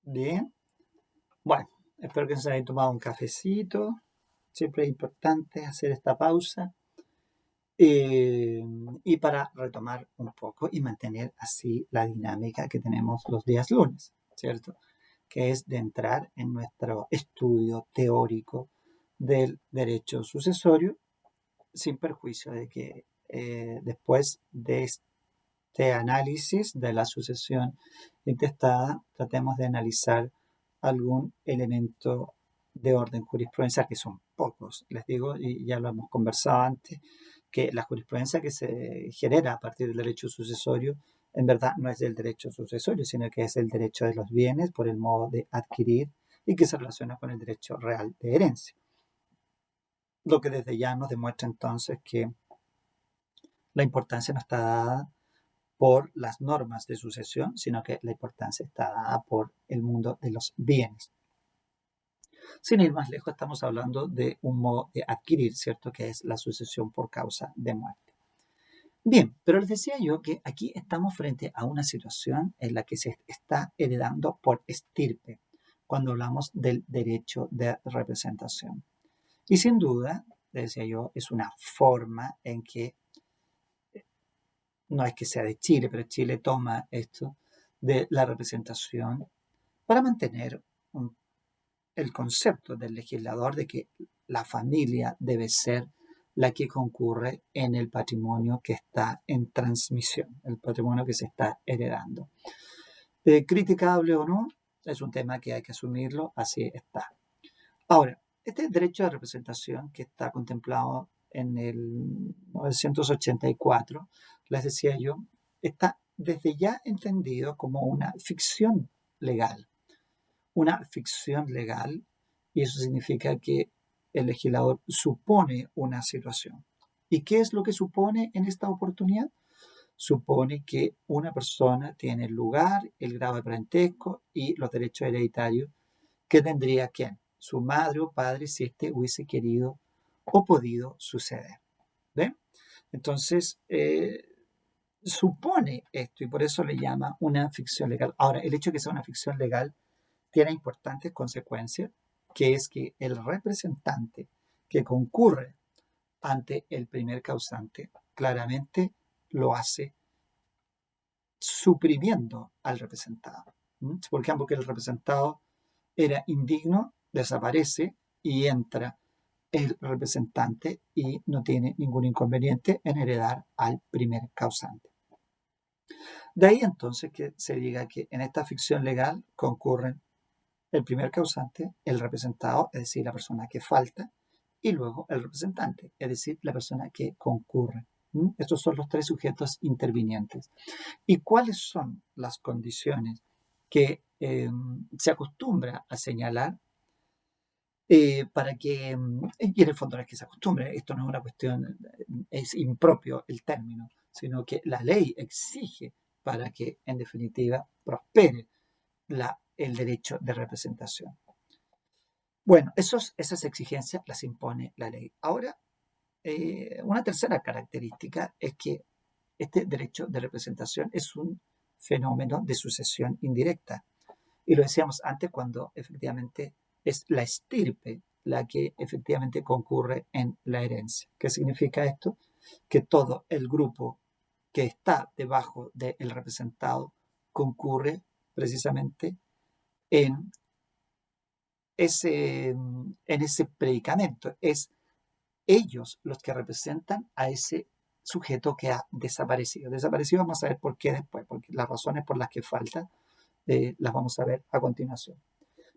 Bien, bueno, espero que se hayan tomado un cafecito. Siempre es importante hacer esta pausa eh, y para retomar un poco y mantener así la dinámica que tenemos los días lunes, ¿cierto? Que es de entrar en nuestro estudio teórico del derecho sucesorio, sin perjuicio de que después de este análisis de la sucesión intestada, tratemos de analizar algún elemento de orden jurisprudencial, que son pocos, les digo, y ya lo hemos conversado antes, que la jurisprudencia que se genera a partir del derecho sucesorio, en verdad no es del derecho sucesorio, sino que es el derecho de los bienes por el modo de adquirir y que se relaciona con el derecho real de herencia. Lo que desde ya nos demuestra entonces que la importancia no está dada por las normas de sucesión, sino que la importancia está dada por el mundo de los bienes. Sin ir más lejos, estamos hablando de un modo de adquirir, ¿cierto? Que es la sucesión por causa de muerte. Bien, pero les decía yo que aquí estamos frente a una situación en la que se está heredando por estirpe, cuando hablamos del derecho de representación. Y sin duda, les decía yo, es una forma en que no es que sea de Chile, pero Chile toma esto de la representación para mantener el concepto del legislador de que la familia debe ser la que concurre en el patrimonio que está en transmisión, el patrimonio que se está heredando. Criticable o no, es un tema que hay que asumirlo, así está. Ahora, este derecho de representación que está contemplado en el 1984, les decía yo, está desde ya entendido como una ficción legal. Una ficción legal, y eso significa que el legislador supone una situación. ¿Y qué es lo que supone en esta oportunidad? Supone que una persona tiene el lugar, el grado de parentesco y los derechos hereditarios que tendría ¿quién? Su madre o padre, si éste hubiese querido o podido suceder. ¿Ven? Entonces, supone esto y por eso le llama una ficción legal. Ahora, el hecho de que sea una ficción legal tiene importantes consecuencias, que es que el representante que concurre ante el primer causante claramente lo hace suprimiendo al representado. Por ejemplo, que el representado era indigno, desaparece y entra el representante y no tiene ningún inconveniente en heredar al primer causante. De ahí entonces que se diga que en esta ficción legal concurren el primer causante, el representado, es decir, la persona que falta, y luego el representante, es decir, la persona que concurre. Estos son los tres sujetos intervinientes. ¿Y cuáles son las condiciones que se acostumbra a señalar para que, y en el fondo no es que se acostumbre, esto no es una cuestión, es impropio el término, sino que la ley exige para que en definitiva prospere el derecho de representación? Bueno, esas exigencias las impone la ley. Ahora, una tercera característica es que este derecho de representación es un fenómeno de sucesión indirecta. Y lo decíamos antes cuando efectivamente es la estirpe la que efectivamente concurre en la herencia. ¿Qué significa esto? Que todo el grupo que está debajo del representado concurre precisamente en ese predicamento. Es ellos los que representan a ese sujeto que ha desaparecido. Desaparecido vamos a ver por qué después, porque las razones por las que falta las vamos a ver a continuación.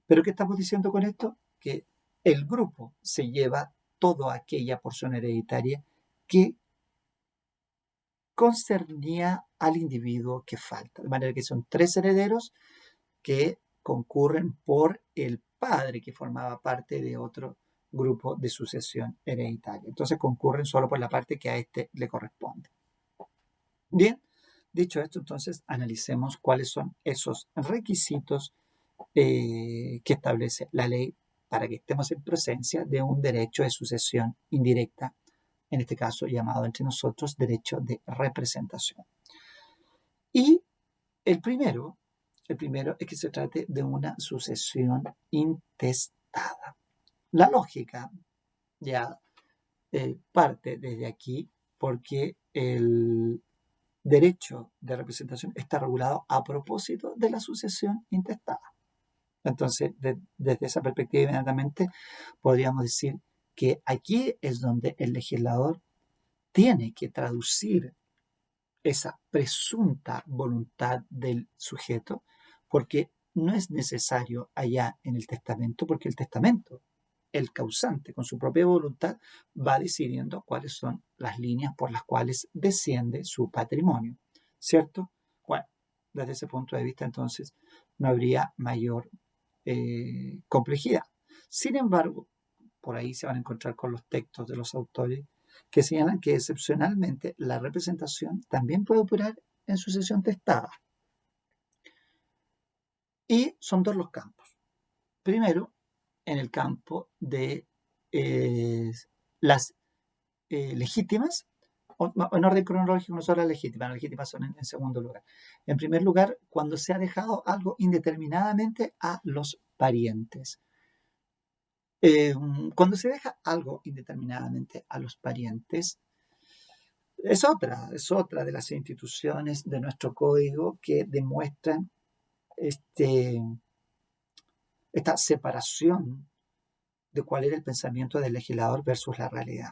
Pero ¿qué estamos diciendo con esto? Que el grupo se lleva toda aquella porción hereditaria que concernía al individuo que falta. De manera que son tres herederos que concurren por el padre que formaba parte de otro grupo de sucesión hereditaria. Entonces concurren solo por la parte que a este le corresponde. Bien, dicho esto, entonces analicemos cuáles son esos requisitos que establece la ley para que estemos en presencia de un derecho de sucesión indirecta, en este caso llamado entre nosotros derecho de representación. Y el primero El primero es que se trate de una sucesión intestada. La lógica ya parte desde aquí porque el derecho de representación está regulado a propósito de la sucesión intestada. Entonces, desde esa perspectiva, inmediatamente podríamos decir que aquí es donde el legislador tiene que traducir esa presunta voluntad del sujeto, porque no es necesario allá en el testamento, porque el testamento, el causante con su propia voluntad, va decidiendo cuáles son las líneas por las cuales desciende su patrimonio, ¿cierto? Bueno, desde ese punto de vista, entonces, no habría mayor complejidad. Sin embargo, por ahí se van a encontrar con los textos de los autores que señalan que excepcionalmente la representación también puede operar en sucesión testada. Y son dos los campos. Primero, en el campo de las legítimas, en orden cronológico no son las legítimas son en segundo lugar. En primer lugar, cuando se ha dejado algo indeterminadamente a los parientes. Cuando se deja algo indeterminadamente a los parientes, es otra de las instituciones de nuestro código que demuestran esta separación de cuál era el pensamiento del legislador versus la realidad.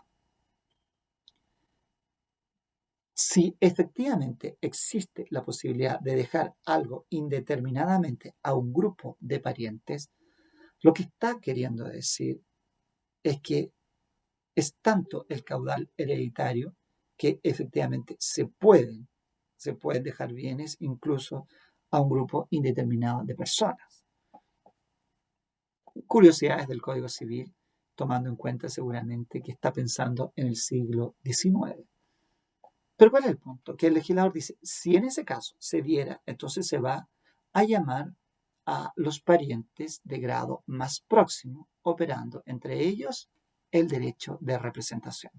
Si efectivamente existe la posibilidad de dejar algo indeterminadamente a un grupo de parientes, lo que está queriendo decir es que es tanto el caudal hereditario que efectivamente se pueden dejar bienes incluso a un grupo indeterminado de personas. Curiosidades del Código Civil, tomando en cuenta seguramente que está pensando en el siglo XIX. Pero ¿cuál es el punto? Que el legislador dice, si en ese caso se diera, entonces se va a llamar a los parientes de grado más próximo, operando entre ellos el derecho de representación.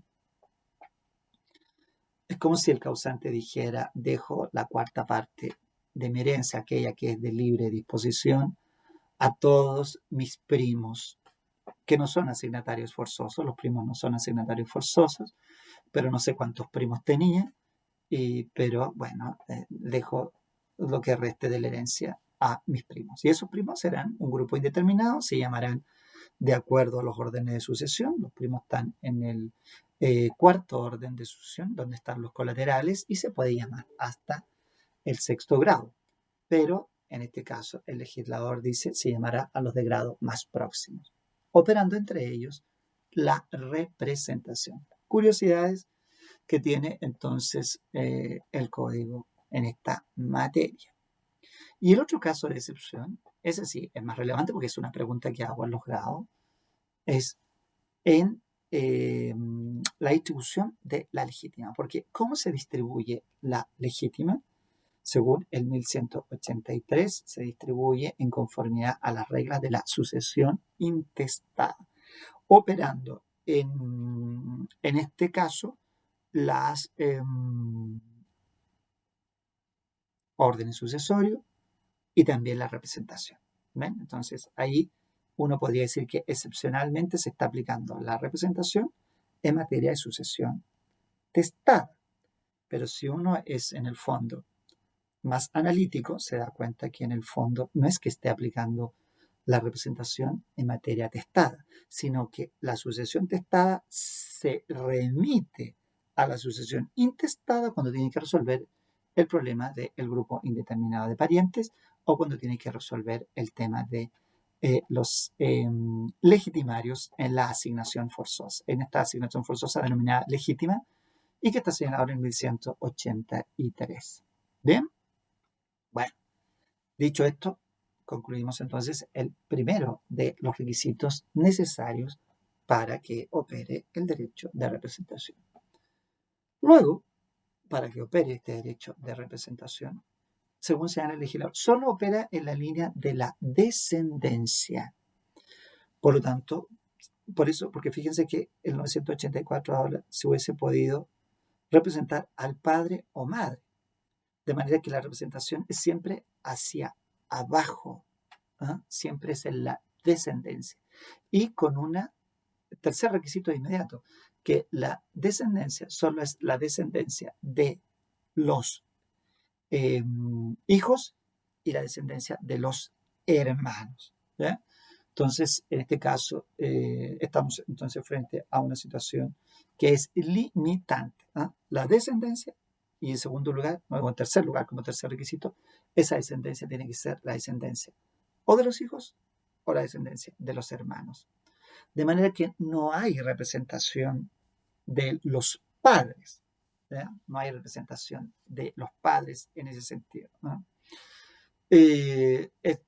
Es como si el causante dijera, dejo la cuarta parte de mi herencia, aquella que es de libre disposición, a todos mis primos, que no son asignatarios forzosos. Los primos no son asignatarios forzosos, pero no sé cuántos primos tenía, pero bueno, dejo lo que reste de la herencia a mis primos. Y esos primos serán un grupo indeterminado, se llamarán de acuerdo a los órdenes de sucesión. Los primos están en el cuarto orden de sucesión, donde están los colaterales, y se puede llamar hasta el sexto grado. Pero en este caso, el legislador dice se llamará a los de grado más próximos, operando entre ellos la representación. Curiosidades que tiene entonces el código en esta materia. Y el otro caso de excepción, ese sí es más relevante porque es una pregunta que hago en los grados, es en la distribución de la legítima. Porque ¿cómo se distribuye la legítima? Según el 1183, se distribuye en conformidad a las reglas de la sucesión intestada, operando en este caso las órdenes sucesorios y también la representación. ¿Ven? Entonces ahí uno podría decir que excepcionalmente se está aplicando la representación en materia de sucesión testada. Pero si uno es en el fondo más analítico, se da cuenta que en el fondo no es que esté aplicando la representación en materia testada, sino que la sucesión testada se remite a la sucesión intestada cuando tiene que resolver el problema del grupo indeterminado de parientes o cuando tiene que resolver el tema de los legitimarios en la asignación forzosa, en esta asignación forzosa denominada legítima y que está señalada en 1183. ¿Bien? Bueno, dicho esto, concluimos entonces el primero de los requisitos necesarios para que opere el derecho de representación. Luego, para que opere este derecho de representación, según señala el legislador, solo opera en la línea de la descendencia. Por lo tanto, por eso, porque fíjense que el 984 ahora se hubiese podido representar al padre o madre, de manera que la representación es siempre hacia abajo, ¿ah? Siempre es en la descendencia. Y con un tercer requisito de inmediato, que la descendencia solo es la descendencia de los hijos y la descendencia de los hermanos. ¿Ya? Entonces, en este caso, estamos entonces frente a una situación que es limitante. ¿Ah? La descendencia, y en segundo lugar, o en tercer lugar, como tercer requisito, esa descendencia tiene que ser la descendencia o de los hijos o la descendencia de los hermanos. De manera que no hay representación de los padres. ¿Ya? No hay representación de los padres en ese sentido, ¿no?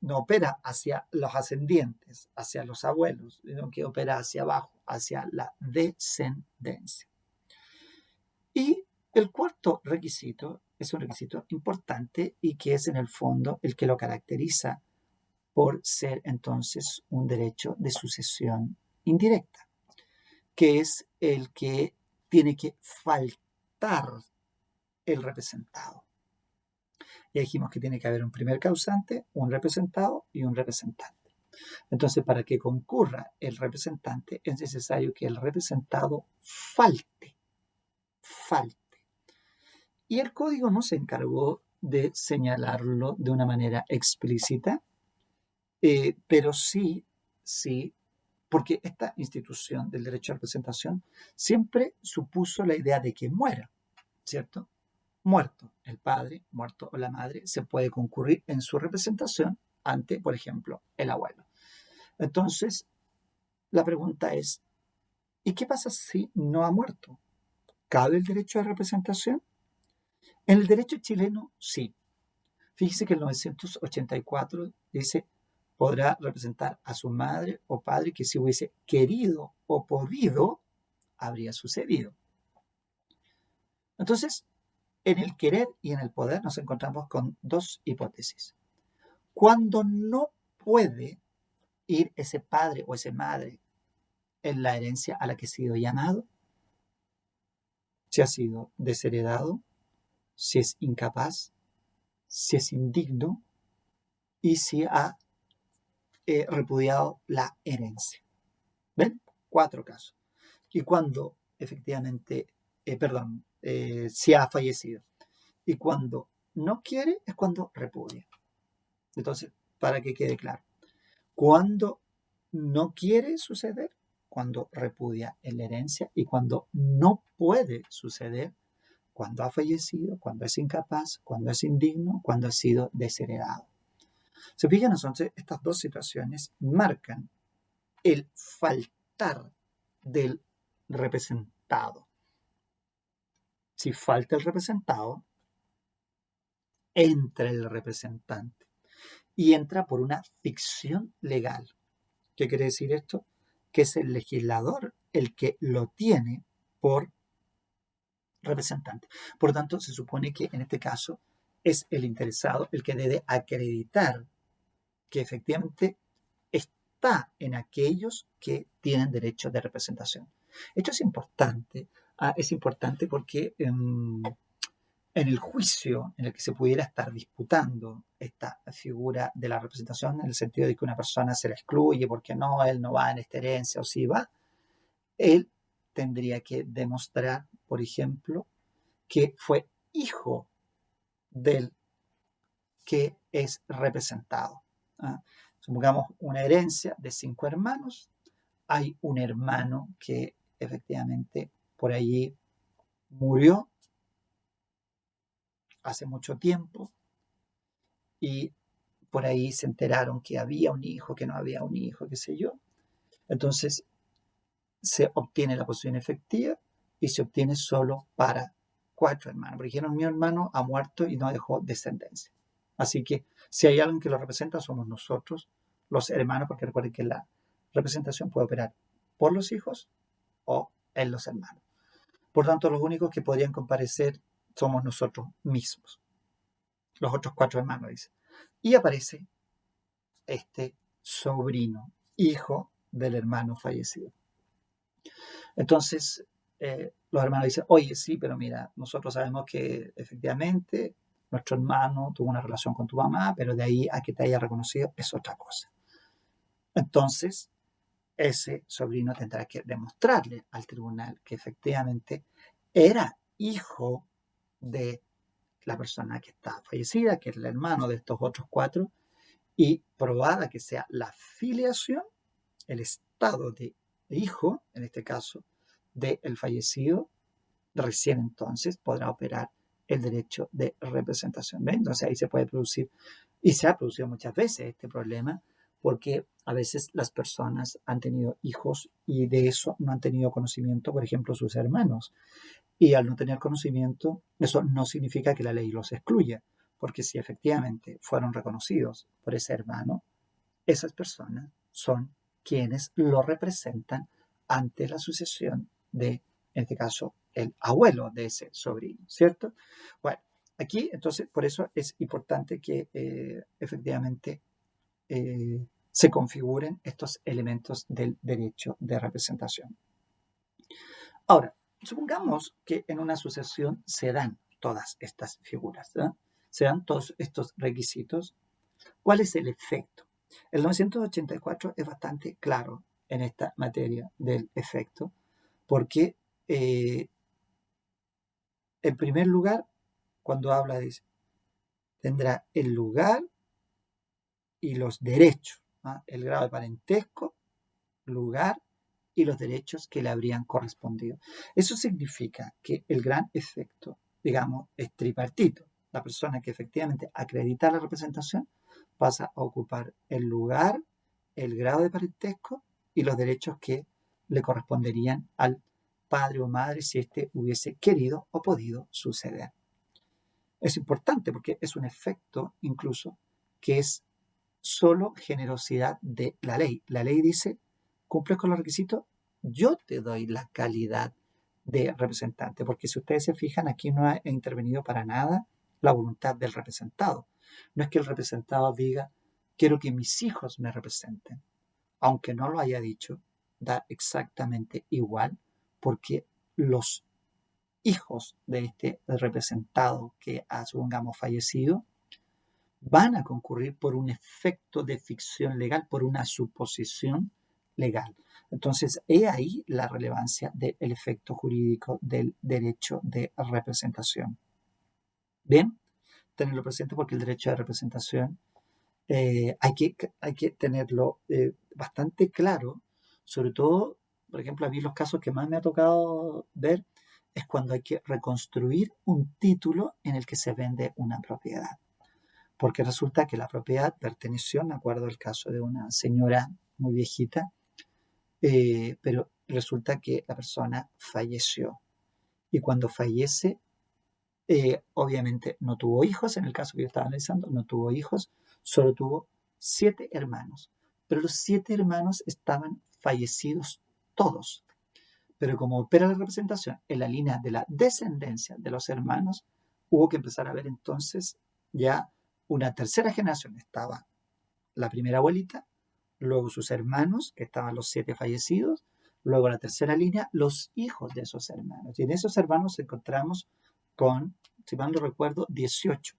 No opera hacia los ascendientes, hacia los abuelos, sino que opera hacia abajo, hacia la descendencia. Y el cuarto requisito es un requisito importante y que es en el fondo el que lo caracteriza por ser entonces un derecho de sucesión indirecta, que es el que tiene que faltar el representado. Ya dijimos que tiene que haber un primer causante, un representado y un representante. Entonces, para que concurra el representante, es necesario que el representado falte. Y el código no se encargó de señalarlo de una manera explícita, pero sí, porque esta institución del derecho a representación siempre supuso la idea de que muera, ¿cierto? Muerto el padre, muerto o la madre, se puede concurrir en su representación ante, por ejemplo, el abuelo. Entonces, la pregunta es, ¿y qué pasa si no ha muerto? ¿Cabe el derecho a representación? En el derecho chileno, sí. Fíjese que el 984 dice, podrá representar a su madre o padre que si hubiese querido o podido, habría sucedido. Entonces, en el querer y en el poder nos encontramos con dos hipótesis. Cuando no puede ir ese padre o esa madre en la herencia a la que ha sido llamado, si ha sido desheredado, si es incapaz, si es indigno y si ha repudiado la herencia. ¿Ven? 4 casos. Y cuando efectivamente, si ha fallecido. Y cuando no quiere es cuando repudia. Entonces, para que quede claro, cuando no quiere suceder, cuando repudia en la herencia, y cuando no puede suceder, cuando ha fallecido, cuando es incapaz, cuando es indigno, cuando ha sido desheredado. Se fijan entonces, estas dos situaciones marcan el faltar del representado. Si falta el representado, entra el representante y entra por una ficción legal. ¿Qué quiere decir esto? Que es el legislador el que lo tiene por representante. Por lo tanto, se supone que en este caso es el interesado el que debe acreditar que efectivamente está en aquellos que tienen derecho de representación. Esto es importante porque en el juicio en el que se pudiera estar disputando esta figura de la representación, en el sentido de que una persona se la excluye porque no, él no va en esta herencia o sí va, él tendría que demostrar, por ejemplo, que fue hijo del que es representado. ¿Ah? Supongamos una herencia de 5 hermanos, hay un hermano que efectivamente por allí murió hace mucho tiempo y por ahí se enteraron que había un hijo, que no había un hijo, qué sé yo. Entonces se obtiene la posesión efectiva y se obtiene solo para 4 hermanos. Porque dijeron, mi hermano ha muerto y no dejó descendencia. Así que si hay alguien que lo representa, somos nosotros, los hermanos, porque recuerden que la representación puede operar por los hijos o en los hermanos. Por tanto, los únicos que podrían comparecer somos nosotros mismos. Los otros 4 hermanos, dice. Y aparece este sobrino, hijo del hermano fallecido. Entonces, los hermanos dicen, oye, sí, pero mira, nosotros sabemos que efectivamente nuestro hermano tuvo una relación con tu mamá, pero de ahí a que te haya reconocido es otra cosa. Entonces, ese sobrino tendrá que demostrarle al tribunal que efectivamente era hijo de la persona que está fallecida, que es el hermano de estos otros cuatro, y probada que sea la filiación, el estado de hijo, en este caso, del fallecido, recién entonces podrá operar el derecho de representación. ¿Ven? Entonces ahí se puede producir, y se ha producido muchas veces este problema, porque a veces las personas han tenido hijos y de eso no han tenido conocimiento, por ejemplo, sus hermanos. Y al no tener conocimiento, eso no significa que la ley los excluya, porque si efectivamente fueron reconocidos por ese hermano, esas personas son quienes lo representan ante la sucesión de, en este caso, el abuelo de ese sobrino, ¿cierto? Bueno, aquí entonces por eso es importante que efectivamente se configuren estos elementos del derecho de representación. Ahora, supongamos que en una sucesión se dan todas estas figuras, ¿eh? Se dan todos estos requisitos. ¿Cuál es el efecto? El 984 es bastante claro en esta materia del efecto, porque en primer lugar, cuando habla dice, tendrá el lugar y los derechos, ¿ah? El grado de parentesco, lugar y los derechos que le habrían correspondido. Eso significa que el gran efecto, digamos, es tripartito. La persona que efectivamente acredita la representación pasa a ocupar el lugar, el grado de parentesco y los derechos que le corresponderían al padre o madre si éste hubiese querido o podido suceder. Es importante porque es un efecto incluso que es solo generosidad de la ley. La ley dice, cumples con los requisitos, yo te doy la calidad de representante, porque si ustedes se fijan, aquí no ha intervenido para nada la voluntad del representado. No es que el representado diga, quiero que mis hijos me representen. Aunque no lo haya dicho, da exactamente igual, porque los hijos de este representado que ha, supongamos, fallecido, van a concurrir por un efecto de ficción legal, por una suposición legal. Entonces, he ahí la relevancia del efecto jurídico del derecho de representación. Bien, tenerlo presente porque el derecho de representación hay que tenerlo bastante claro, sobre todo, por ejemplo, a mí los casos que más me ha tocado ver es cuando hay que reconstruir un título en el que se vende una propiedad. Porque resulta que la propiedad perteneció, me acuerdo el caso de una señora muy viejita, pero resulta que la persona falleció. Y cuando fallece, obviamente no tuvo hijos, en el caso que yo estaba analizando, no tuvo hijos, solo tuvo 7 hermanos. Pero los 7 hermanos estaban fallecidos todos. Pero como opera la representación en la línea de la descendencia de los hermanos, hubo que empezar a ver entonces ya una tercera generación. Estaba la primera abuelita, luego sus hermanos, que estaban los 7 fallecidos, luego la tercera línea, los hijos de esos hermanos. Y en esos hermanos encontramos con, si mal no recuerdo, 18.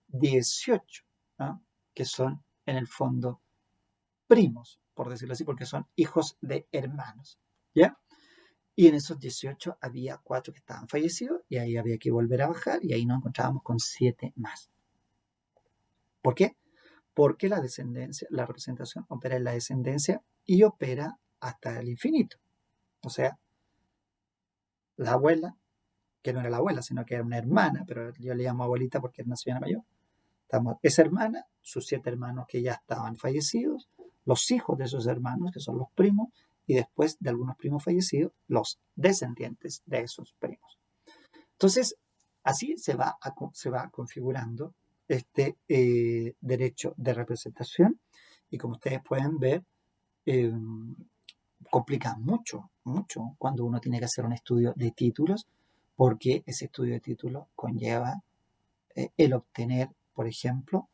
18, ¿no? Que son en el fondo primos, por decirlo así, porque son hijos de hermanos. ¿Ya? Y en esos 18 había 4 que estaban fallecidos y ahí había que volver a bajar y ahí nos encontrábamos con 7 más. ¿Por qué? Porque la descendencia, la representación opera en la descendencia y opera hasta el infinito. O sea, la abuela, que no era la abuela, sino que era una hermana, pero yo le llamo abuelita porque era una señora mayor. Esa hermana, sus 7 hermanos que ya estaban fallecidos, los hijos de esos hermanos, que son los primos, y después de algunos primos fallecidos, los descendientes de esos primos. Entonces, así se va configurando este derecho de representación y como ustedes pueden ver, eh, complica mucho, mucho cuando uno tiene que hacer un estudio de títulos, porque ese estudio de títulos conlleva el obtener, por ejemplo,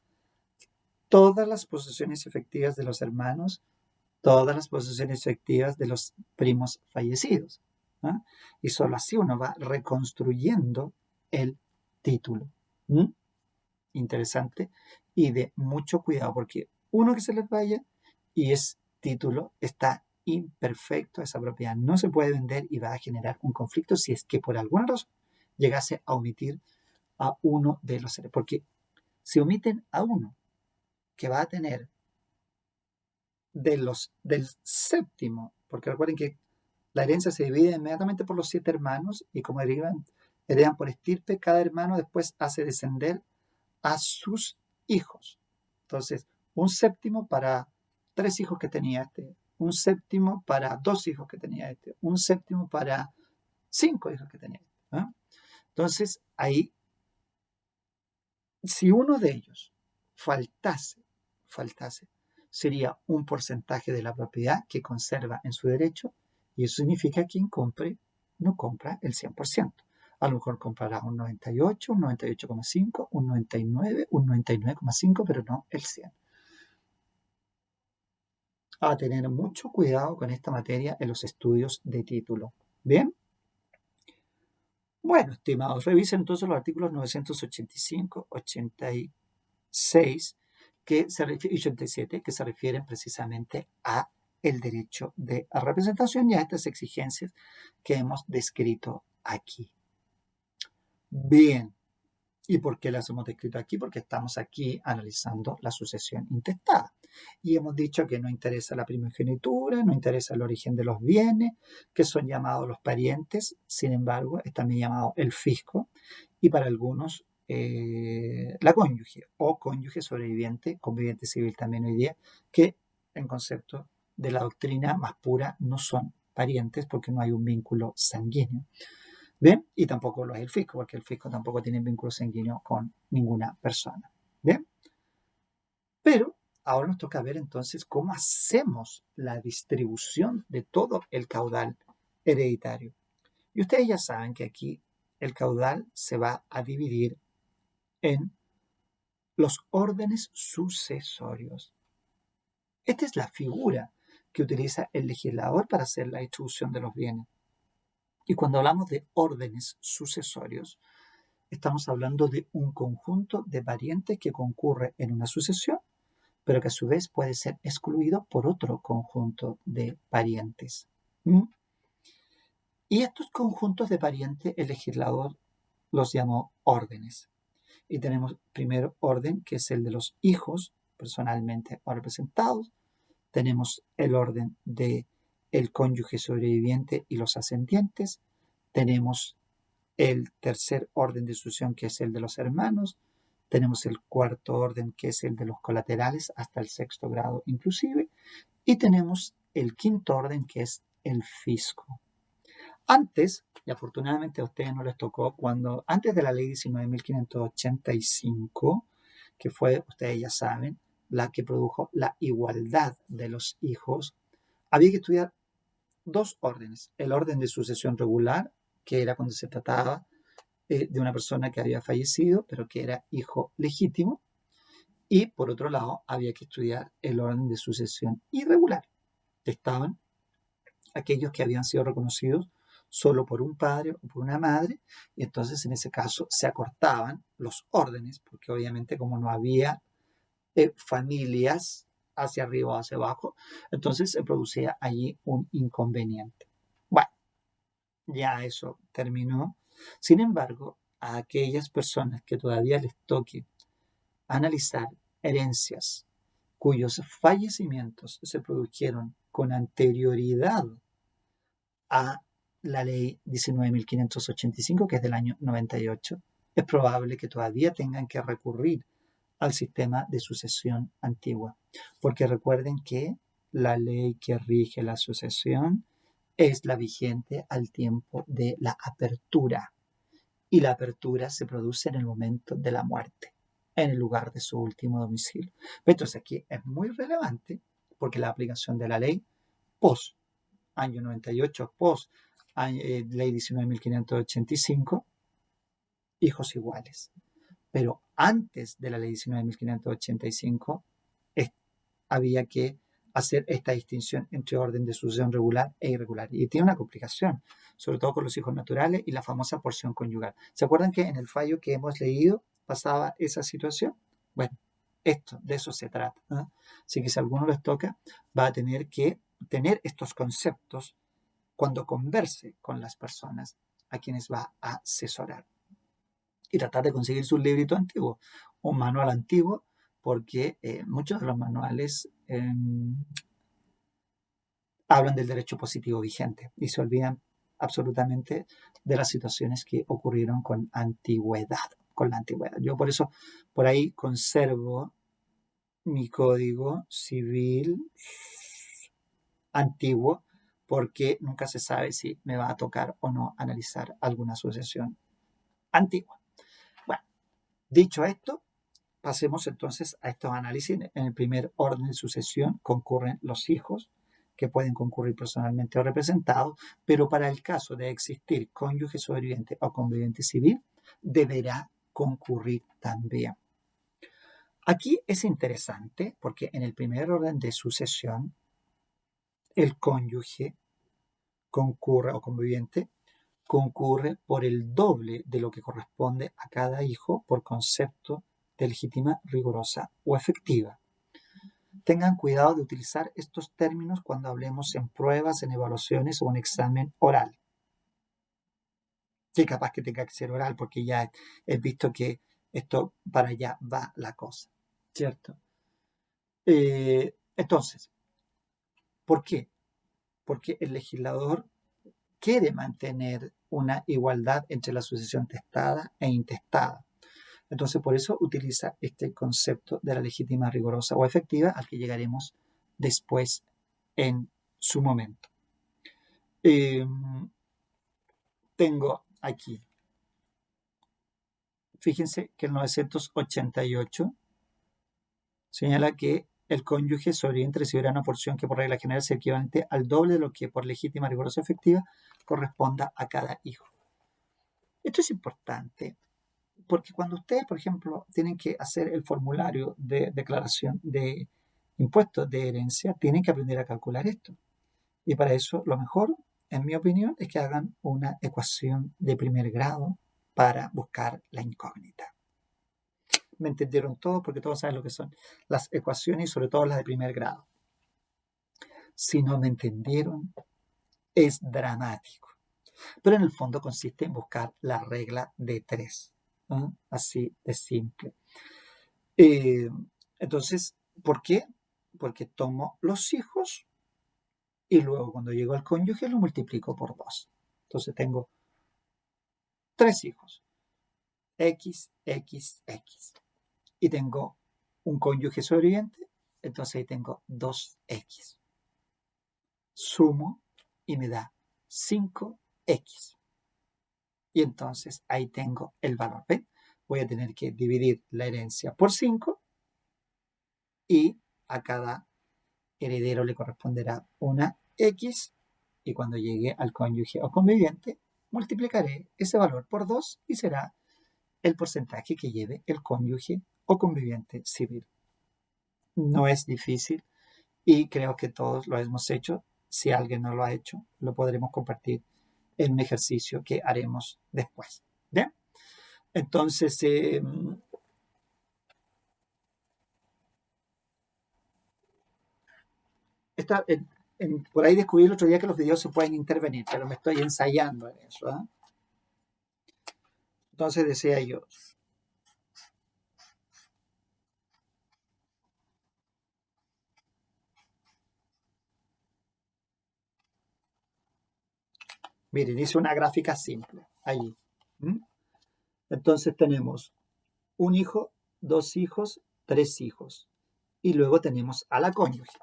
todas las posesiones efectivas de los hermanos, todas las posesiones efectivas de los primos fallecidos, ¿no? Y solo así uno va reconstruyendo el título. ¿Mm? interesante y de mucho cuidado, porque uno que se les vaya y es título, está imperfecto, esa propiedad no se puede vender y va a generar un conflicto si es que por alguna razón llegase a omitir a uno de los seres. Porque si omiten a uno que va a tener del séptimo, porque recuerden que la herencia se divide inmediatamente por los 7 hermanos y como heredan por estirpe, cada hermano después hace descender a sus hijos. Entonces, un séptimo para 3 hijos que tenía este, un séptimo para 2 hijos que tenía este, un séptimo para 5 hijos que tenía este. ¿Eh? Entonces, ahí, si uno de ellos faltase, sería un porcentaje de la propiedad que conserva en su derecho y eso significa que quien compre no compra el 100%. A lo mejor comprará un 98, un 98,5, un 99, un 99,5, pero no el 100. A tener mucho cuidado con esta materia en los estudios de título. ¿Bien? Bueno, estimados, revisen entonces los artículos 985, 86 y 87 que se refieren precisamente a el derecho de representación y a estas exigencias que hemos descrito aquí. Bien, ¿y por qué las hemos descrito aquí? Porque estamos aquí analizando la sucesión intestada. Y hemos dicho que no interesa la primogenitura, no interesa el origen de los bienes, que son llamados los parientes, sin embargo, es también llamado el fisco, y para algunos la cónyuge o cónyuge sobreviviente, conviviente civil también hoy día, que en concepto de la doctrina más pura no son parientes porque no hay un vínculo sanguíneo. ¿Bien? Y tampoco lo es el fisco, porque el fisco tampoco tiene vínculo sanguíneo con ninguna persona. ¿Bien? Pero ahora nos toca ver entonces cómo hacemos la distribución de todo el caudal hereditario. Y ustedes ya saben que aquí el caudal se va a dividir en los órdenes sucesorios. Esta es la figura que utiliza el legislador para hacer la distribución de los bienes. Y cuando hablamos de órdenes sucesorios, estamos hablando de un conjunto de parientes que concurre en una sucesión, pero que a su vez puede ser excluido por otro conjunto de parientes. Y estos conjuntos de parientes, el legislador los llamó órdenes. Y tenemos primer orden, que es el de los hijos personalmente representados. Tenemos el orden de el cónyuge sobreviviente y los ascendientes. Tenemos el tercer orden de sucesión, que es el de los hermanos. Tenemos el cuarto orden, que es el de los colaterales, hasta el 6º grado inclusive. Y tenemos el quinto orden, que es el fisco. Antes, y afortunadamente a ustedes no les tocó, antes de la ley 19.585, que fue, ustedes ya saben, la que produjo la igualdad de los hijos, había que estudiar 2 órdenes. El orden de sucesión regular, que era cuando se trataba de una persona que había fallecido, pero que era hijo legítimo. Y por otro lado, había que estudiar el orden de sucesión irregular. Estaban aquellos que habían sido reconocidos solo por un padre o por una madre, y entonces en ese caso se acortaban los órdenes, porque obviamente como no había familias hacia arriba o hacia abajo, entonces se producía allí un inconveniente. Bueno, ya eso terminó. Sin embargo, a aquellas personas que todavía les toque analizar herencias cuyos fallecimientos se produjeron con anterioridad a la ley 19.585, que es del año 98, es probable que todavía tengan que recurrir al sistema de sucesión antigua. Porque recuerden que la ley que rige la sucesión es la vigente al tiempo de la apertura. Y la apertura se produce en el momento de la muerte, en el lugar de su último domicilio. Entonces aquí es muy relevante porque la aplicación de la ley post año 98, post ley 19.585, hijos iguales. Pero antes de la ley 19.585 había que hacer esta distinción entre orden de sucesión regular e irregular. Y tiene una complicación, sobre todo con los hijos naturales y la famosa porción conyugal. ¿Se acuerdan que en el fallo que hemos leído pasaba esa situación. Bueno, de eso se trata, ¿no? Así que si a alguno les toca, va a tener que tener estos conceptos cuando converse con las personas a quienes va a asesorar. Y tratar de conseguir su librito antiguo, un manual antiguo, porque muchos de los manuales hablan del derecho positivo vigente y se olvidan absolutamente de las situaciones que ocurrieron con la antigüedad. Yo por eso por ahí conservo mi código civil antiguo, porque nunca se sabe si me va a tocar o no analizar alguna sucesión antigua. Bueno, dicho esto, pasemos entonces a estos análisis. En el primer orden de sucesión concurren los hijos, que pueden concurrir personalmente o representados, pero para el caso de existir cónyuge sobreviviente o conviviente civil, deberá concurrir también. Aquí es interesante porque en el primer orden de sucesión, el cónyuge concurre o conviviente concurre por el doble de lo que corresponde a cada hijo por concepto de legítima, rigurosa o efectiva. Tengan cuidado de utilizar estos términos cuando hablemos en pruebas, en evaluaciones o en examen oral. Que capaz que tenga que ser oral porque ya he visto que esto para allá va la cosa, ¿cierto? Entonces, ¿por qué? Porque el legislador quiere mantener una igualdad entre la sucesión testada e intestada. Entonces, por eso utiliza este concepto de la legítima, rigurosa o efectiva, al que llegaremos después en su momento. Tengo aquí, fíjense que el 988 señala que el cónyuge sobreviviente recibirá una porción que por regla general es equivalente al doble de lo que por legítima, rigurosa o efectiva corresponda a cada hijo. Esto es importante porque cuando ustedes, por ejemplo, tienen que hacer el formulario de declaración de impuestos de herencia, tienen que aprender a calcular esto. Y para eso, lo mejor, en mi opinión, es que hagan una ecuación de primer grado para buscar la incógnita. ¿Me entendieron todos? Porque todos saben lo que son las ecuaciones y sobre todo las de primer grado. Si no me entendieron, es dramático. Pero en el fondo consiste en buscar la regla de 3. ¿No? Así de simple. Entonces, ¿por qué? Porque tomo los hijos y luego cuando llego al cónyuge lo multiplico por 2. Entonces tengo 3 hijos. X, X, X. Y tengo un cónyuge sobreviviente, entonces ahí tengo 2X. Sumo y me da 5X. Y entonces ahí tengo el valor. ¿Ven? Voy a tener que dividir la herencia por 5 y a cada heredero le corresponderá una X y cuando llegue al cónyuge o conviviente multiplicaré ese valor por 2 y será el porcentaje que lleve el cónyuge o conviviente civil. No es difícil y creo que todos lo hemos hecho. Si alguien no lo ha hecho, lo podremos compartir en un ejercicio que haremos después. ¿Bien? Entonces, por ahí descubrí el otro día que los videos se pueden intervenir, pero me estoy ensayando en eso. ¿Eh? Entonces decía yo, miren, hice una gráfica simple allí. ¿Mm? Entonces tenemos un hijo, 2 hijos, 3 hijos. Y luego tenemos a la cónyuge.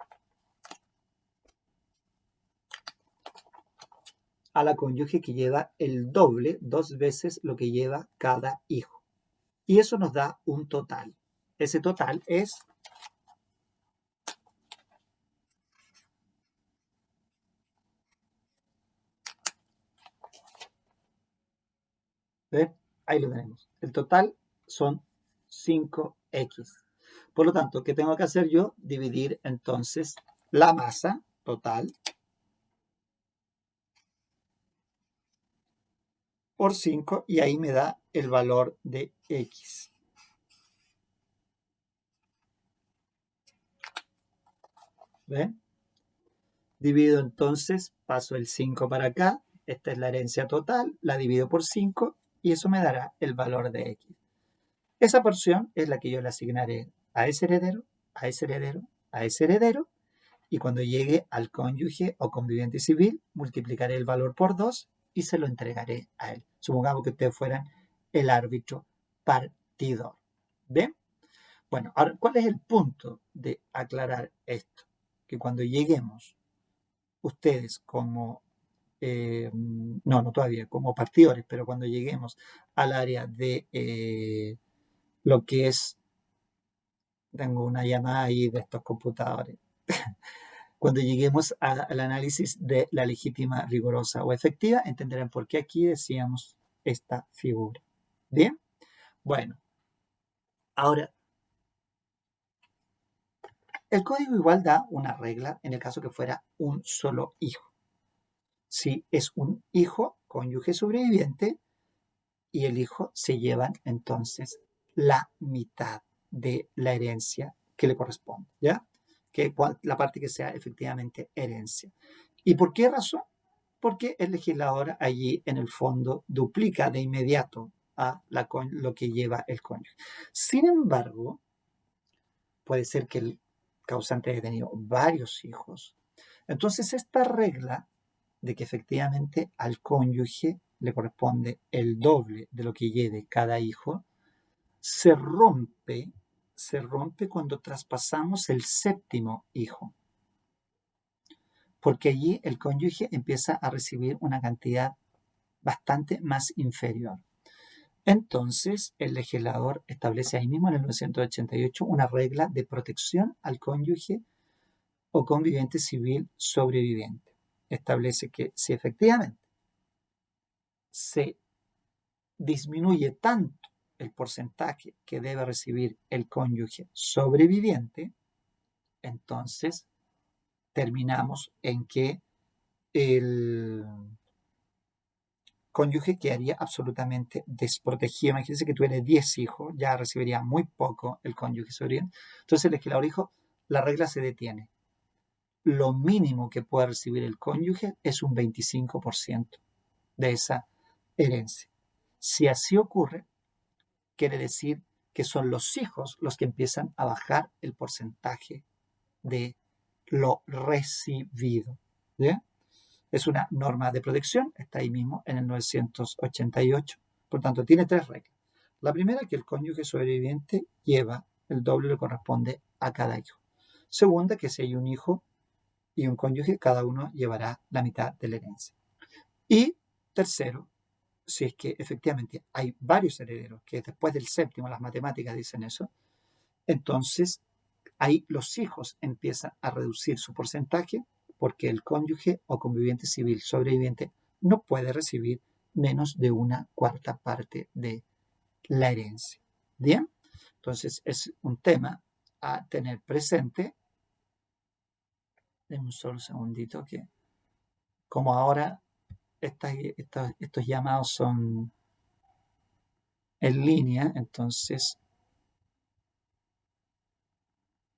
A la cónyuge que lleva el doble, 2 veces lo que lleva cada hijo. Y eso nos da un total. Ese total es ¿ven? Ahí lo tenemos. El total son 5X. Por lo tanto, ¿qué tengo que hacer yo? Dividir entonces la masa total por 5 y ahí me da el valor de X. ¿Ven? Divido entonces, paso el 5 para acá, esta es la herencia total, la divido por 5 y eso me dará el valor de X. Esa porción es la que yo le asignaré a ese heredero, a ese heredero, a ese heredero, y cuando llegue al cónyuge o conviviente civil, multiplicaré el valor por 2 y se lo entregaré a él. Supongamos que ustedes fueran el árbitro partidor. ¿Ven? Bueno, ahora, ¿cuál es el punto de aclarar esto? Que cuando lleguemos, ustedes como, no todavía, como partidores, pero cuando lleguemos al área de lo que es, tengo una llamada ahí de estos computadores, cuando lleguemos al análisis de la legítima, rigurosa o efectiva, entenderán por qué aquí decíamos esta figura. ¿Bien? Bueno, ahora, el código igual da una regla en el caso que fuera un solo hijo. Si es un hijo, cónyuge sobreviviente, y el hijo se llevan entonces la mitad de la herencia que le corresponde, ¿ya? Que la parte que sea efectivamente herencia. ¿Y por qué razón? Porque el legislador allí en el fondo duplica de inmediato a lo que lleva el cónyuge. Sin embargo, puede ser que el causante haya tenido varios hijos. Entonces, esta regla de que efectivamente al cónyuge le corresponde el doble de lo que lleve cada hijo, se rompe cuando traspasamos el séptimo hijo, porque allí el cónyuge empieza a recibir una cantidad bastante más inferior. Entonces, el legislador establece ahí mismo en el 1988 una regla de protección al cónyuge o conviviente civil sobreviviente. Establece que si efectivamente se disminuye tanto el porcentaje que debe recibir el cónyuge sobreviviente, entonces terminamos en que el cónyuge quedaría absolutamente desprotegido. Imagínense que tuviera 10 hijos, ya recibiría muy poco el cónyuge sobreviviente. Entonces el legislador dijo, la regla se detiene. Lo mínimo que puede recibir el cónyuge es un 25% de esa herencia. Si así ocurre, quiere decir que son los hijos los que empiezan a bajar el porcentaje de lo recibido. ¿Bien? Es una norma de protección, está ahí mismo en el 988. Por tanto, tiene tres reglas. La primera, que el cónyuge sobreviviente lleva el doble que corresponde a cada hijo. Segunda, que si hay un hijo y un cónyuge, cada uno llevará la mitad de la herencia. Y tercero, si es que efectivamente hay varios herederos, que después del séptimo, las matemáticas dicen eso, entonces ahí los hijos empiezan a reducir su porcentaje porque el cónyuge o conviviente civil sobreviviente no puede recibir menos de una cuarta parte de la herencia. ¿Bien? Entonces es un tema a tener presente. Denme un solo segundito que como ahora estos llamados son en línea, entonces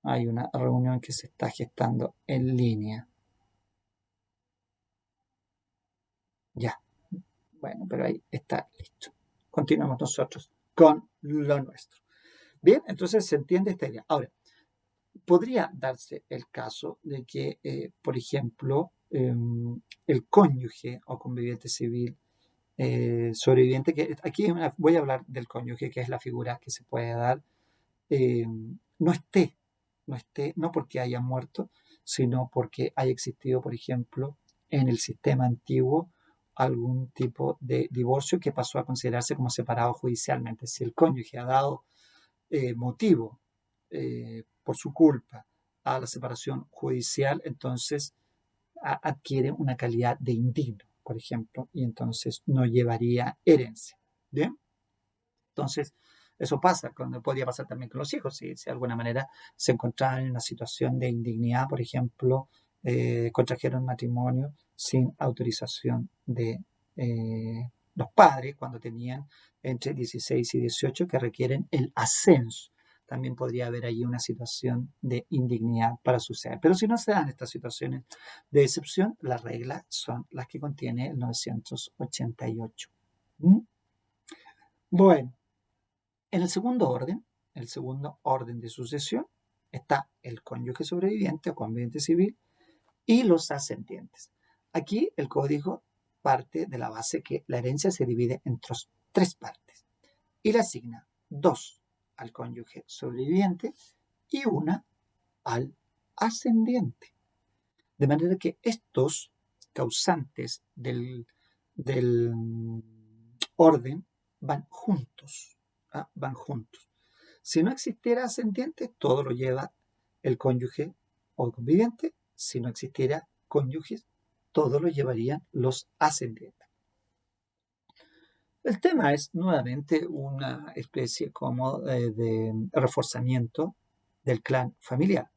hay una reunión que se está gestando en línea. Ya, bueno, pero ahí está listo. Continuamos nosotros con lo nuestro. Bien, entonces se entiende esta idea. Ahora, podría darse el caso de que, por ejemplo, el cónyuge o conviviente civil sobreviviente, que aquí voy a hablar del cónyuge, que es la figura que se puede dar, no esté, no porque haya muerto, sino porque haya existido, por ejemplo, en el sistema antiguo algún tipo de divorcio que pasó a considerarse como separado judicialmente. Si el cónyuge ha dado motivo por su culpa a la separación judicial, entonces adquiere una calidad de indigno, por ejemplo, y entonces no llevaría herencia. ¿Bien? Entonces, eso pasa, podría pasar también con los hijos, si de alguna manera se encontraban en una situación de indignidad, por ejemplo, contrajeron matrimonio sin autorización de los padres cuando tenían entre 16 y 18 que requieren el ascenso. también podría haber allí una situación de indignidad para suceder. Pero si no se dan estas situaciones de excepción, las reglas son las que contiene el 988. ¿Mm? Bueno, en el segundo orden de sucesión, está el cónyuge sobreviviente o conviviente civil y los ascendientes. Aquí el código parte de la base que la herencia se divide en tres partes y le asigna 2 al cónyuge sobreviviente y 1 al ascendiente. De manera que estos causantes del orden van juntos. Van juntos. Si no existiera ascendiente, todo lo lleva el cónyuge o conviviente. Si no existiera cónyuges, todo lo llevarían los ascendientes. El tema es nuevamente una especie como de reforzamiento del clan familiar,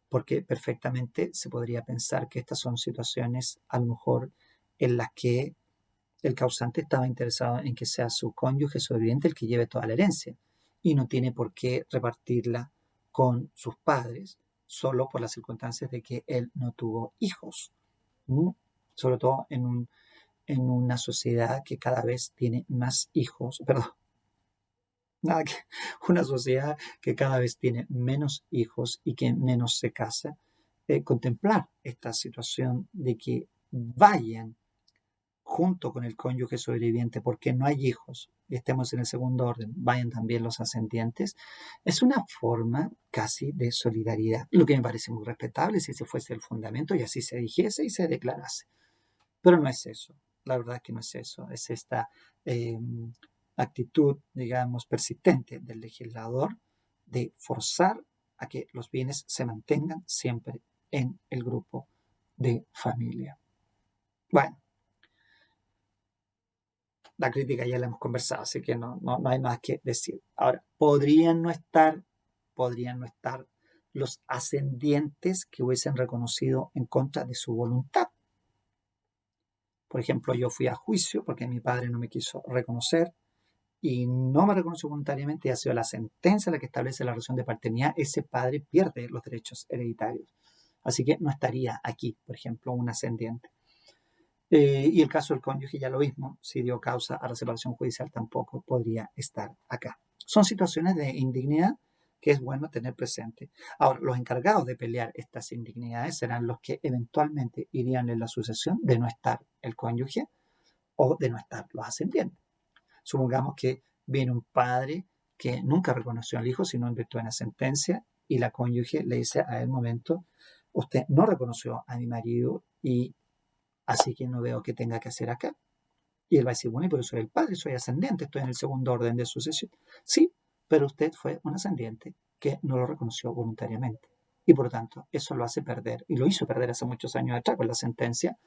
porque perfectamente se podría pensar que estas son situaciones a lo mejor en las que el causante estaba interesado en que sea su cónyuge sobreviviente el que lleve toda la herencia y no tiene por qué repartirla con sus padres solo por las circunstancias de que él no tuvo hijos. Sobre todo en una sociedad que cada vez tiene más hijos, perdón, nada que una sociedad que cada vez tiene menos hijos y que menos se casa, contemplar esta situación de que vayan junto con el cónyuge sobreviviente, porque no hay hijos, y estemos en el segundo orden, vayan también los ascendientes, es una forma casi de solidaridad, lo que me parece muy respetable si ese fuese el fundamento y así se dijese y se declarase. Pero no es eso, la verdad es que no es eso, es esta actitud, digamos, persistente del legislador de forzar a que los bienes se mantengan siempre en el grupo de familia. Bueno, la crítica ya la hemos conversado, así que no hay más que decir. Ahora, podrían no estar los ascendientes que hubiesen reconocido en contra de su voluntad. Por ejemplo, yo fui a juicio porque mi padre no me quiso reconocer y no me reconoció voluntariamente y ha sido la sentencia la que establece la relación de paternidad. Ese padre pierde los derechos hereditarios. Así que no estaría aquí, por ejemplo, un ascendiente. Y el caso del cónyuge ya lo mismo, si dio causa a la separación judicial tampoco podría estar acá. Son situaciones de indignidad que es bueno tener presente. Ahora, los encargados de pelear estas indignidades serán los que eventualmente irían en la sucesión de no estar el cónyuge o de no estar los ascendientes. Supongamos que viene un padre que nunca reconoció al hijo, sino en virtud de una sentencia, y la cónyuge le dice a el momento, usted no reconoció a mi marido y así que no veo qué tenga que hacer acá. Y él va a decir, bueno, pero soy el padre, soy ascendiente, estoy en el segundo orden de sucesión. Sí, pero usted fue un ascendiente que no lo reconoció voluntariamente. Y por lo tanto, eso lo hace perder, y lo hizo perder hace muchos años atrás con la sentencia,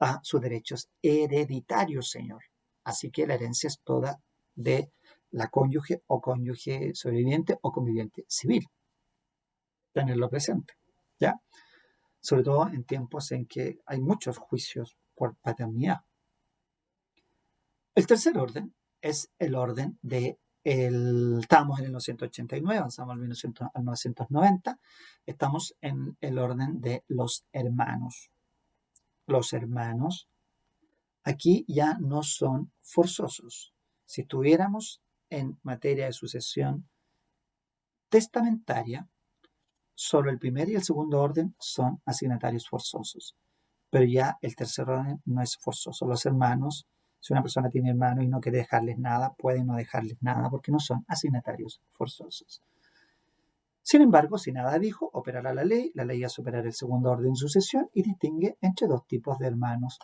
a sus derechos hereditarios, señor. Así que la herencia es toda de la cónyuge o cónyuge sobreviviente o conviviente civil. Tenerlo presente, ¿ya? Sobre todo en tiempos en que hay muchos juicios por paternidad. El tercer orden es el orden estamos en el 989, avanzamos al 990, estamos en el orden de los hermanos. Los hermanos aquí ya no son forzosos. Si estuviéramos en materia de sucesión testamentaria, solo el primer y el segundo orden son asignatarios forzosos, pero ya el tercer orden no es forzoso. Los hermanos, si una persona tiene hermanos y no quiere dejarles nada, puede no dejarles nada porque no son asignatarios forzosos. Sin embargo, si nada dijo, operará la ley hace operar el segundo orden de sucesión y distingue entre dos tipos de hermanos.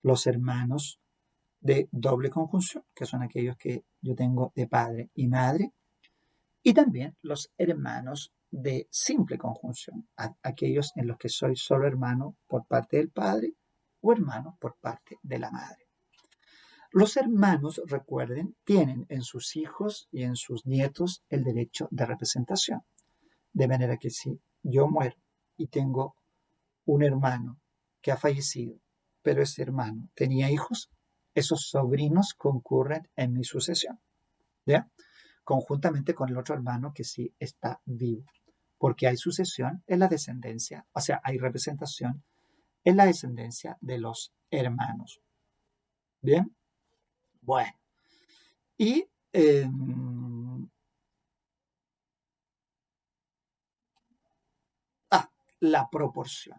Los hermanos de doble conjunción, que son aquellos que yo tengo de padre y madre, y también los hermanos de simple conjunción, aquellos en los que soy solo hermano por parte del padre o hermano por parte de la madre. Los hermanos, recuerden, tienen en sus hijos y en sus nietos el derecho de representación. De manera que si yo muero y tengo un hermano que ha fallecido, pero ese hermano tenía hijos, esos sobrinos concurren en mi sucesión. ¿Ya? conjuntamente con el otro hermano que sí está vivo, porque hay sucesión en la descendencia, o sea, hay representación en la descendencia de los hermanos. Bien, bueno, y la proporción.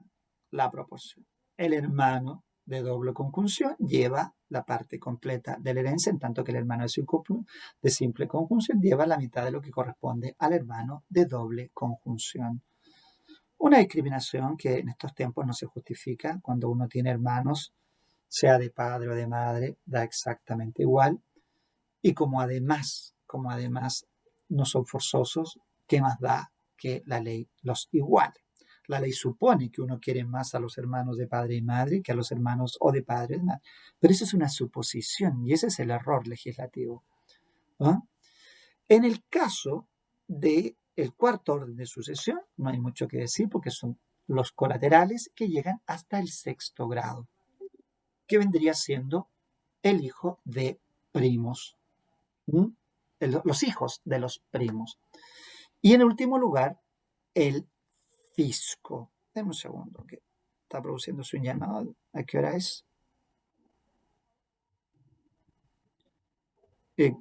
La proporción. El hermano de doble conjunción lleva la parte completa de la herencia, en tanto que el hermano de simple conjunción lleva la mitad de lo que corresponde al hermano de doble conjunción. Una discriminación que en estos tiempos no se justifica cuando uno tiene hermanos, sea de padre o de madre, da exactamente igual. Y como además no son forzosos, ¿qué más da que la ley los iguale? La ley supone que uno quiere más a los hermanos de padre y madre que a los hermanos o de padre y madre. Pero eso es una suposición y ese es el error legislativo. ¿Ah? En el caso del cuarto orden de sucesión, no hay mucho que decir porque son los colaterales que llegan hasta el sexto grado, que vendría siendo el hijo de primos. ¿Mm? Los hijos de los primos. Y en último lugar, el fisco. Deme un segundo, que está produciéndose un llamado. ¿A qué hora es? Ya,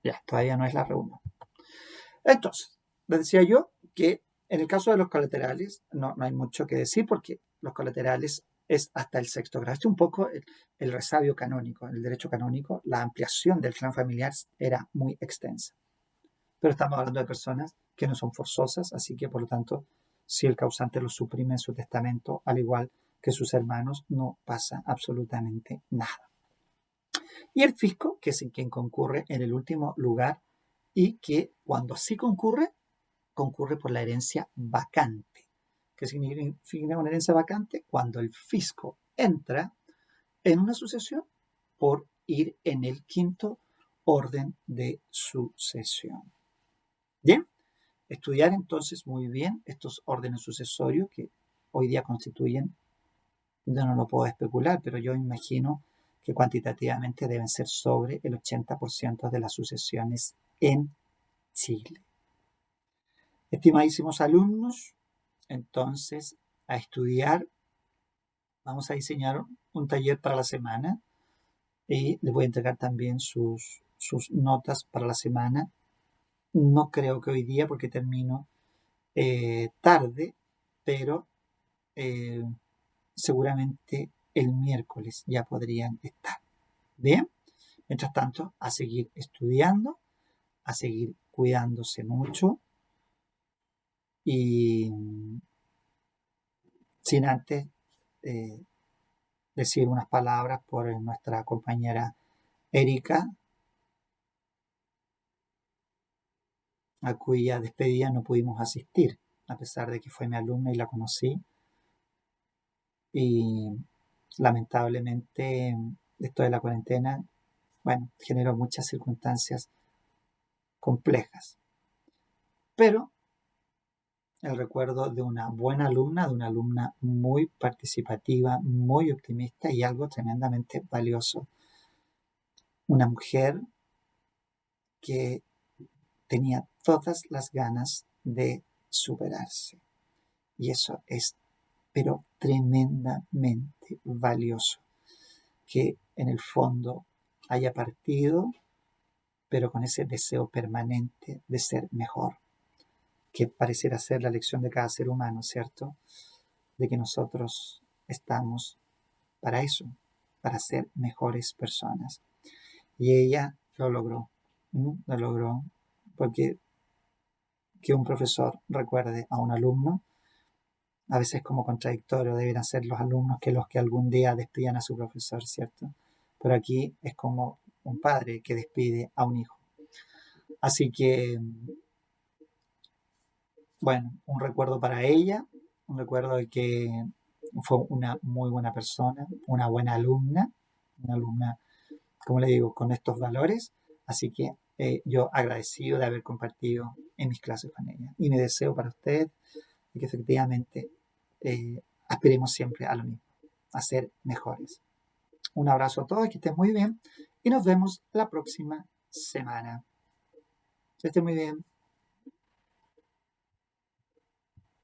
ya, todavía no es la reunión. Entonces, les decía yo que en el caso de los colaterales no hay mucho que decir porque los colaterales es hasta el sexto grado. Este es un poco el resabio canónico. En el derecho canónico, la ampliación del clan familiar era muy extensa. Pero estamos hablando de personas que no son forzosas, así que por lo tanto, si el causante lo suprime en su testamento, al igual que sus hermanos, no pasa absolutamente nada. Y el fisco, que es en quien concurre en el último lugar y que cuando así concurre por la herencia vacante. ¿Qué significa una herencia vacante? Cuando el fisco entra en una sucesión por ir en el quinto orden de sucesión. Bien, estudiar entonces muy bien estos órdenes sucesorios que hoy día constituyen, yo no lo puedo especular, pero yo imagino que cuantitativamente deben ser sobre el 80% de las sucesiones en Chile. Estimadísimos alumnos, entonces a estudiar, vamos a diseñar un taller para la semana y les voy a entregar también sus notas para la semana. No creo que hoy día porque termino tarde, pero seguramente el miércoles ya podrían estar. Bien, mientras tanto, a seguir estudiando, a seguir cuidándose mucho y sin antes decir unas palabras por nuestra compañera Erika, a cuya despedida no pudimos asistir, a pesar de que fue mi alumna y la conocí. Y lamentablemente esto de la cuarentena, bueno, generó muchas circunstancias complejas. Pero el recuerdo de una buena alumna, de una alumna muy participativa, muy optimista y algo tremendamente valioso. Una mujer que tenía todas las ganas de superarse. Y eso es, pero tremendamente valioso. Que en el fondo haya partido, pero con ese deseo permanente de ser mejor. Que pareciera ser la lección de cada ser humano, ¿cierto? De que nosotros estamos para eso, para ser mejores personas. Y ella lo logró, lo logró, porque que un profesor recuerde a un alumno, a veces como contradictorio, deben ser los alumnos que los que algún día despidan a su profesor, ¿cierto? Pero aquí es como un padre que despide a un hijo. Así que, bueno, un recuerdo para ella, un recuerdo de que fue una muy buena persona, una buena alumna, una alumna, como le digo, con estos valores. Así que yo agradecido de haber compartido en mis clases con ella. Y mi deseo para usted es que efectivamente aspiremos siempre a lo mismo, a ser mejores. Un abrazo a todos, que estén muy bien y nos vemos la próxima semana. Que estén muy bien.